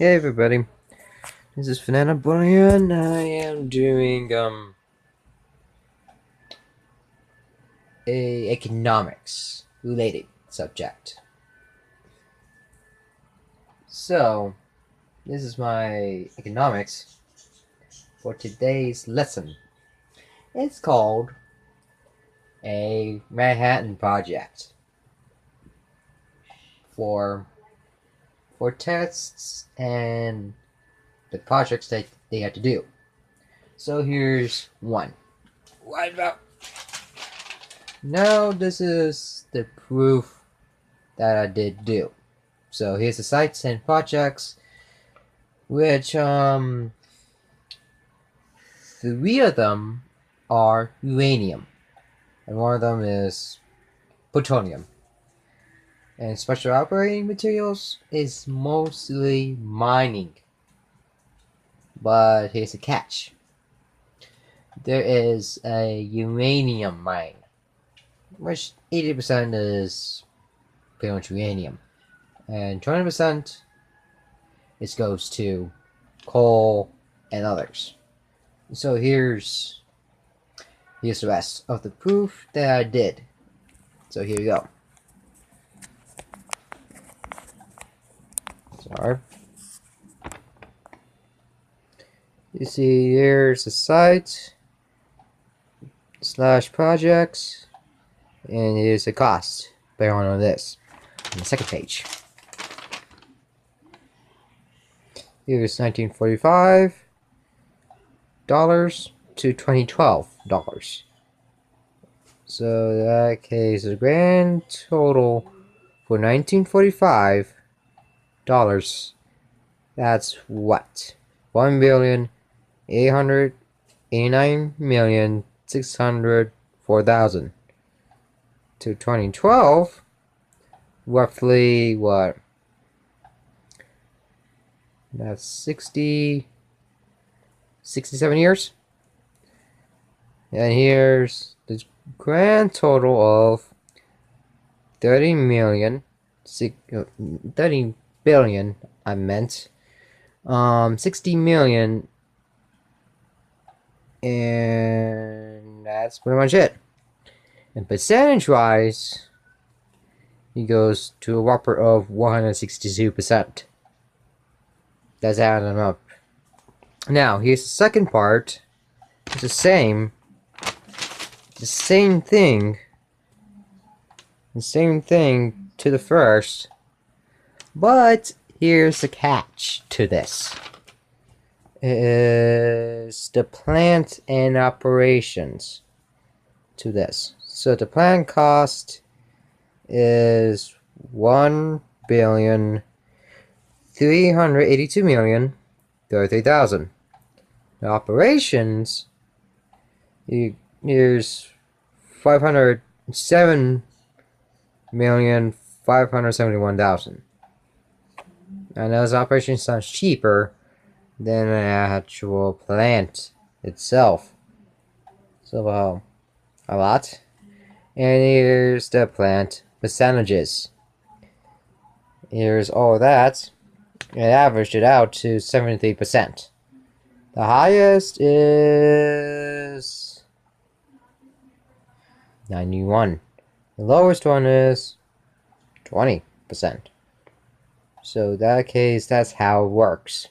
Hey everybody, this is Fernando Bonilla and I am doing a economics related subject. So this is my economics for today's lesson. It's called a Manhattan Project for tests and the projects that they had to do. So here's one. What about? Now this is the proof that I did do. So here's the sites and projects, which three of them are uranium, and one of them is plutonium. And special operating materials is mostly mining. But here's the catch. There is a uranium mine, which 80% is pretty much uranium. And 20% it goes to coal and others. So here's the rest of the proof that I did. So here we go. Sorry. You see here's the site / projects, and here's the cost based on this on the second page. Here's $1945 to $2012. So in that case, the grand total for $1945, that's what? 1,889,604,000. To 2012, roughly what? That's 67 years. And here's the grand total of 30 billion, I meant 60 million, and that's pretty much it. And percentage wise, he goes to a whopper of 162%. That's adding up. Now here's the second part. It's the same thing to the first, but here's the catch to this. Is the plant and operations to this. So the plant cost is 1,382,033,000. The operations, here's 507,571,000. And those operations sounds cheaper than an actual plant itself. So a lot. And here's the plant percentages. Here's all that. It averaged it out to 73%. The highest is 91. The lowest one is 20%. So in that case, that's how it works.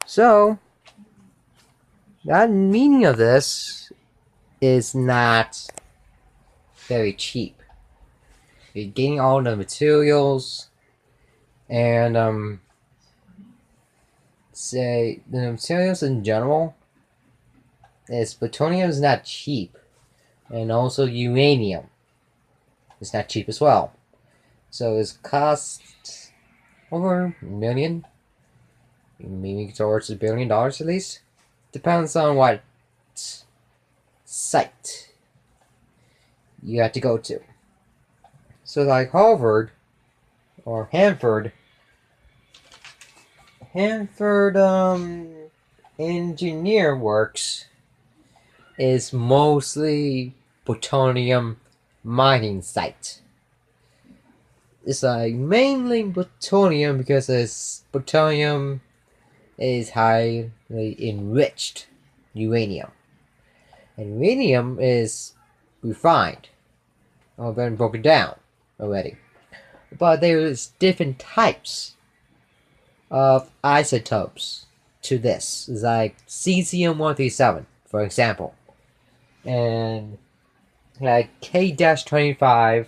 So that meaning of this is not very cheap. You're getting all the materials, and say the materials in general is plutonium is not cheap, and also uranium is not cheap as well. So it costs over $1 million, maybe towards $1 billion at least. Depends on what site you have to go to. So like Harvard or Hanford Engineer Works is mostly plutonium mining site. it's like mainly plutonium because plutonium is highly enriched uranium, and uranium is refined or been broken down already. But there's different types of isotopes to this, like cesium-137, for example, and like K-25,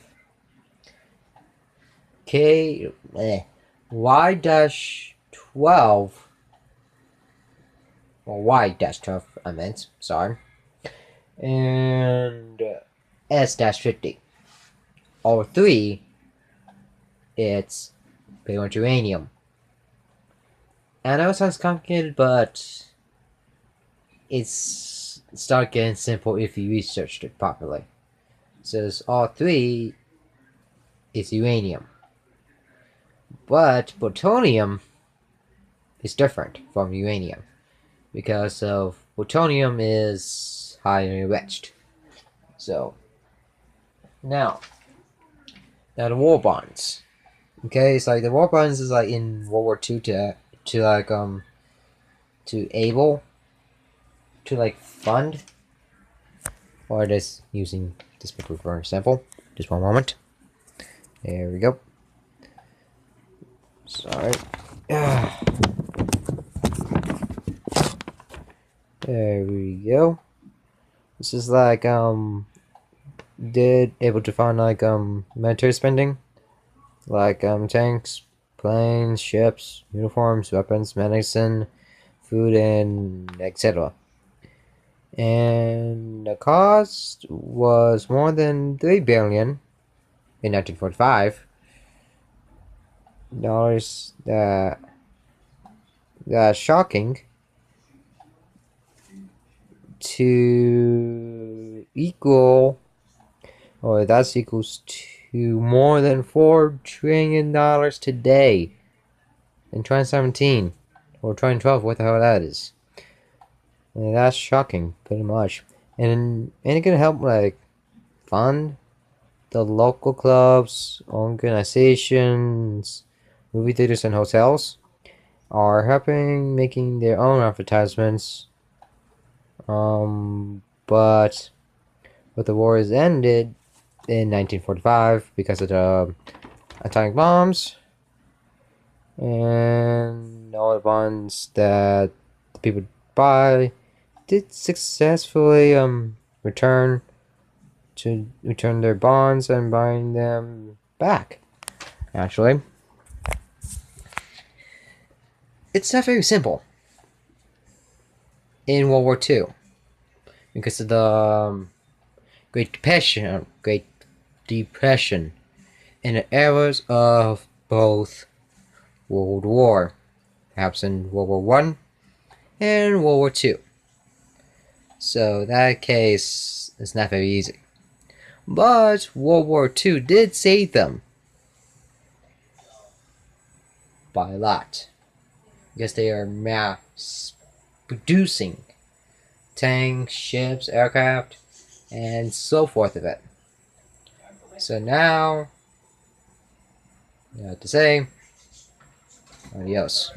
Y-12, or Y-12, I meant, sorry, and S-50. All three, it's pretty much uranium. I know it sounds complicated, but it's start getting simple if you researched it properly. So all three is uranium. But plutonium is different from uranium because of plutonium is highly enriched. So now the war bonds. Okay, it's like the war bonds is like in World War II to like to able to like fund, or just using this paper for example. Just one moment. There we go. Sorry. There we go. This is like did able to find like military spending, like tanks, planes, ships, uniforms, weapons, medicine, food, and etc. And the cost was more than $3 billion in 1945. Dollars that shocking to equal, or that's equals to more than $4 trillion today in 2017 or 2012, what the hell that is. And that's shocking, pretty much. And it can help like fund the local clubs, organizations, movie theaters, and hotels are helping making their own advertisements. But the war is ended in 1945 because of the atomic bombs and all the bonds that the people buy did successfully return their bonds and buying them back. Actually, it's not very simple in World War II because of the Great Depression, in the eras of both World War, perhaps in World War I and World War II. So that case is not very easy. But World War II did save them by a lot, because they are mass producing tanks, ships, aircraft, and so forth of it. So now, I have to say, adios.